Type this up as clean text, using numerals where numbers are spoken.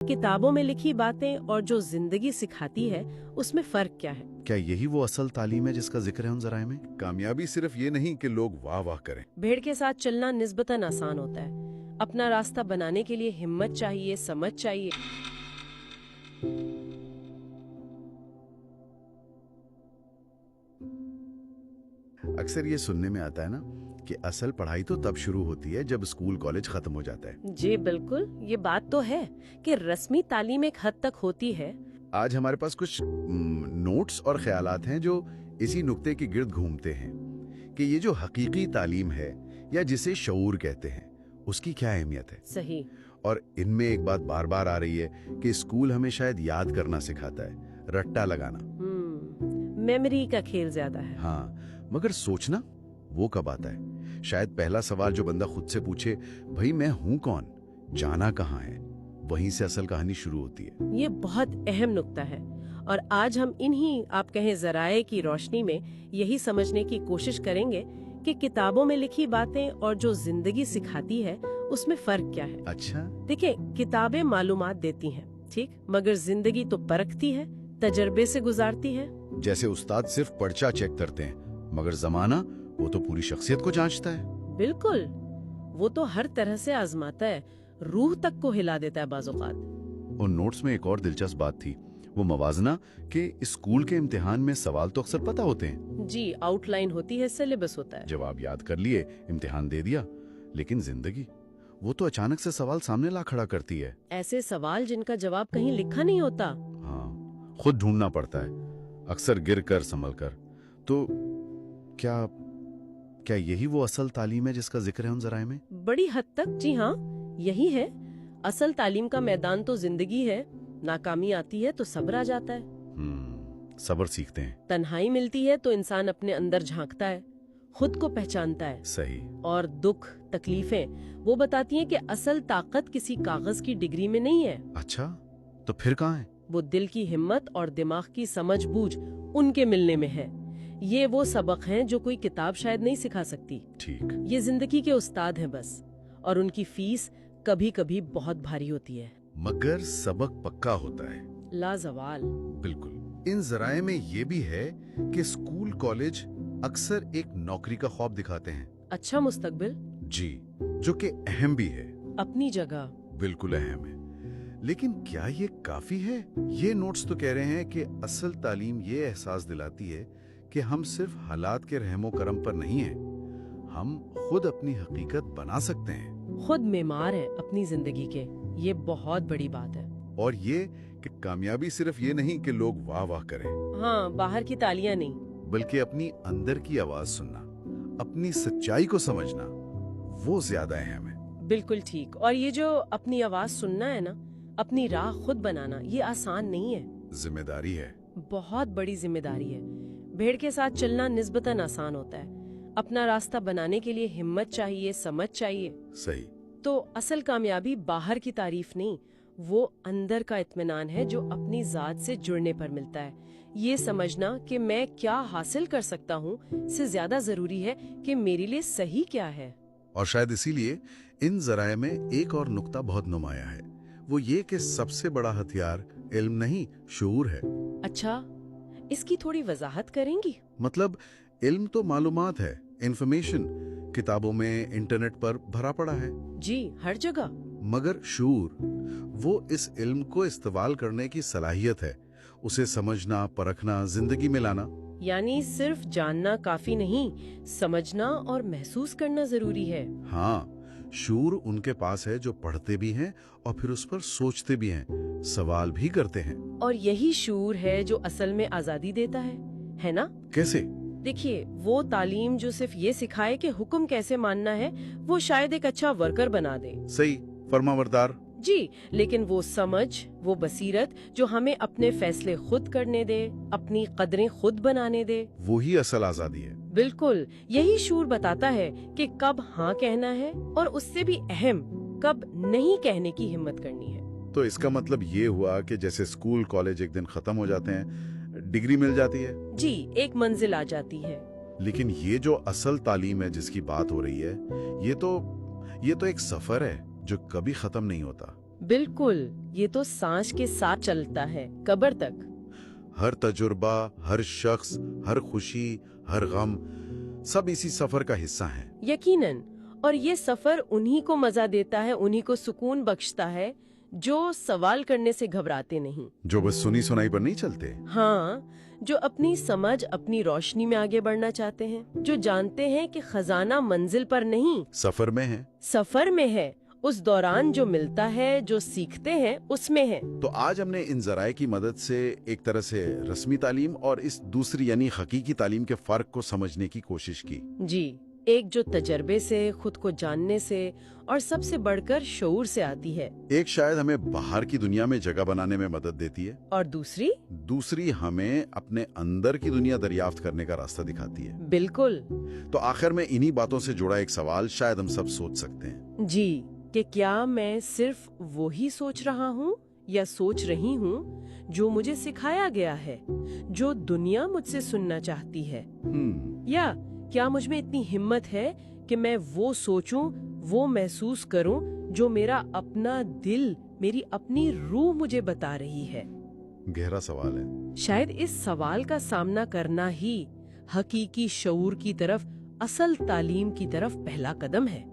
किताबों में लिखी बातें और जो जिंदगी सिखाती है उसमें फर्क क्या है? क्या यही वो असल तालीम है जिसका जिक्र है उन ज़राए में? कामयाबी सिर्फ ये नहीं कि लोग वाह वाह करें। भेड़ के साथ चलना निस्बतन आसान होता है। अपना रास्ता बनाने के लिए हिम्मत चाहिए, समझ चाहिए। अक्सर ये सुनने में आता है ना कि असल पढ़ाई तो तब शुरू होती है जब स्कूल कॉलेज खत्म हो जाता है। जी बिल्कुल, ये बात तो है कि रस्मी तालीम एक हद तक होती है। आज हमारे पास कुछ नोट्स और ख्यालात हैं जो इसी नुक्ते के गिर्द घूमते हैं कि ये जो हकीकी तालीम है या जिसे शऊर कहते हैं उसकी क्या अहमियत है। सही। और इनमें एक बात बार बार आ रही है कि स्कूल हमें शायद याद करना सिखाता है, रट्टा लगाना। मेमोरी का खेल ज्यादा है। हाँ, मगर सोचना वो कब आता है? शायद पहला सवाल जो बंदा खुद से पूछे, भाई मैं हूं कौन, जाना कहाँ है, वहीं से असल कहानी शुरू होती है। ये बहुत अहम नुक्ता है और आज हम इन्हीं आप कहें जराए की रोशनी में यही समझने की कोशिश करेंगे कि किताबों में लिखी बातें और जो जिंदगी सिखाती है उसमें फर्क क्या है। अच्छा, देखिए, किताबें मालूमात देती हैं, ठीक, मगर जिंदगी तो परखती है, तजर्बे से गुजारती है। जैसे उस्ताद सिर्फ पर्चा चेक करते हैं, मगर जमाना वो तो पूरी शख्सियत को जांचता है। बिल्कुल, वो तो हर तरह से आजमाता है, रूह तक को हिला देता है बाज़-औक़ात। और नोट्स में एक और दिलचस्प बात थी, वो मवाजना कि स्कूल के इम्तिहान में सवाल तो अक्सर पता होते हैं। जी, आउटलाइन होती है, सिलेबस होता है, जवाब याद कर लिए, इम्तिहान दे दिया। लेकिन जिंदगी वो तो अचानक से सवाल सामने ला खड़ा करती है। ऐसे सवाल जिनका जवाब कहीं लिखा नहीं होता। हाँ, खुद ढूंढना पड़ता है, अक्सर गिर कर संभल कर। तो क्या यही वो असल तालीम है जिसका जिक्र है उन ज़राए में? बड़ी हद तक जी हाँ, यही है। असल तालीम का मैदान तो जिंदगी है। नाकामी आती है तो सब्र आ जाता है। सब्र सीखते हैं। तन्हाई मिलती है तो इंसान अपने अंदर झांकता है, खुद को पहचानता है। सही। और दुख, तकलीफें वो बताती हैं कि असल ताकत किसी कागज की डिग्री में नहीं है। अच्छा, तो फिर कहाँ है? वो दिल की हिम्मत और दिमाग की समझ बूझ उनके मिलने में है। ये वो सबक हैं जो कोई किताब शायद नहीं सिखा सकती। ठीक। ये जिंदगी के उस्ताद हैं बस, और उनकी फीस कभी कभी बहुत भारी होती है। मगर सबक पक्का होता है। लाजवाल। बिल्कुल। इन ज़राए में ये भी है कि स्कूल कॉलेज अक्सर एक नौकरी का ख्वाब दिखाते हैं। अच्छा मुस्तकबिल। जी, जो कि अहम भी है। अपनी जगह। बिल्कुल अहम है, लेकिन क्या ये काफी है? ये नोट्स तो कह रहे हैं कि असल तालीम ये एहसास दिलाती है कि हम सिर्फ हालात के रहमो करम पर नहीं हैं, हम खुद अपनी हकीकत बना सकते हैं। खुद मेमार है अपनी जिंदगी के, ये बहुत बड़ी बात है। और ये कि कामयाबी सिर्फ ये नहीं कि लोग वाह वाह करें। हाँ, बाहर की तालियां नहीं, बल्कि अपनी अंदर की आवाज सुनना, अपनी सच्चाई को समझना, वो ज्यादा अहम है। बिल्कुल ठीक। और ये जो अपनी आवाज सुनना है ना, अपनी राह खुद बनाना, ये आसान नहीं है। जिम्मेदारी है, बहुत बड़ी जिम्मेदारी है। भेड़ के साथ चलना निस्बतन आसान होता है। अपना रास्ता बनाने के लिए हिम्मत चाहिए, समझ चाहिए। सही। तो असल कामयाबी बाहर की तारीफ नहीं, वो अंदर का इत्मीनान है जो अपनी जात से जुड़ने पर मिलता है। ये समझना कि मैं क्या हासिल कर सकता हूँ से ज्यादा जरूरी है कि मेरे लिए सही क्या है। और शायद इसीलिए इन ज़राए में एक और नुक्ता बहुत नुमाया है, वो ये कि सबसे बड़ा हथियार इल्म नहीं, शऊर है। अच्छा, इसकी थोड़ी वजाहत करेंगी? मतलब इल्म तो मालूमात है, इंफॉर्मेशन किताबों में, इंटरनेट पर भरा पड़ा है। जी, हर जगह। मगर शऊर, वो इस इल्म को इस्तेमाल करने की सलाहियत है, उसे समझना, परखना, जिंदगी में लाना। यानी सिर्फ जानना काफी नहीं, समझना और महसूस करना जरूरी है। हाँ, शऊर उनके पास है जो पढ़ते भी हैं और फिर उस पर सोचते भी हैं, सवाल भी करते हैं। और यही शऊर है जो असल में आजादी देता है ना? कैसे? देखिए, वो तालीम जो सिर्फ ये सिखाए कि हुक्म कैसे मानना है, वो शायद एक अच्छा वर्कर बना दे। सही, फरमाबरदार। जी, लेकिन वो समझ, वो बसीरत जो हमें अपने फैसले खुद करने दे, अपनी कदरें खुद बनाने दे, वही असल आजादी है। बिल्कुल, यही शूर बताता है कि कब हाँ कहना है और उससे भी अहम कब नहीं कहने की हिम्मत करनी है। तो इसका मतलब ये हुआ कि जैसे स्कूल कॉलेज एक दिन खत्म हो जाते हैं, डिग्री मिल जाती है। जी, एक मंजिल आ जाती है। लेकिन ये जो असल तालीम है जिसकी बात हो रही है, ये तो एक सफर है जो कभी खत्म नहीं होता। बिल्कुल, ये तो सांस के साथ चलता है, कब्र तक। हर तजुर्बा, हर शख्स, हर खुशी, हर गम, सब इसी सफर का हिस्सा हैं। यकीनन। और ये सफर उन्हीं को मजा देता है, उन्हीं को सुकून बख्शता है जो सवाल करने से घबराते नहीं। जो बस सुनी सुनाई पर नहीं चलते। हाँ, जो अपनी समझ, अपनी रोशनी में आगे बढ़ना चाहते हैं, जो जानते हैं कि खजाना मंजिल पर नहीं, सफर में है। सफर में है। उस दौरान जो मिलता है, जो सीखते हैं, उसमें है। तो आज हमने इन जराए की मदद से एक तरह से रस्मी तालीम और इस दूसरी यानी हकीकी तालीम के फर्क को समझने की कोशिश की। जी, एक जो तजर्बे से, खुद को जानने से और सबसे बढ़कर शऊर से आती है, एक शायद हमें बाहर की दुनिया में जगह बनाने में मदद देती है, और दूसरी हमें अपने अंदर की दुनिया दरियाफ्त करने का रास्ता दिखाती है। बिल्कुल। तो आखिर में इन्हीं बातों से जुड़ा एक सवाल शायद हम सब सोच सकते हैं। जी, कि क्या मैं सिर्फ वो ही सोच रहा हूँ या सोच रही हूँ जो मुझे सिखाया गया है, जो दुनिया मुझसे सुनना चाहती है, या क्या मुझ में इतनी हिम्मत है कि मैं वो सोचूं, वो महसूस करूं जो मेरा अपना दिल, मेरी अपनी रूह मुझे बता रही है। गहरा सवाल है। शायद इस सवाल का सामना करना ही हकीकी शऊर की तरफ, असल तालीम की तरफ पहला कदम है।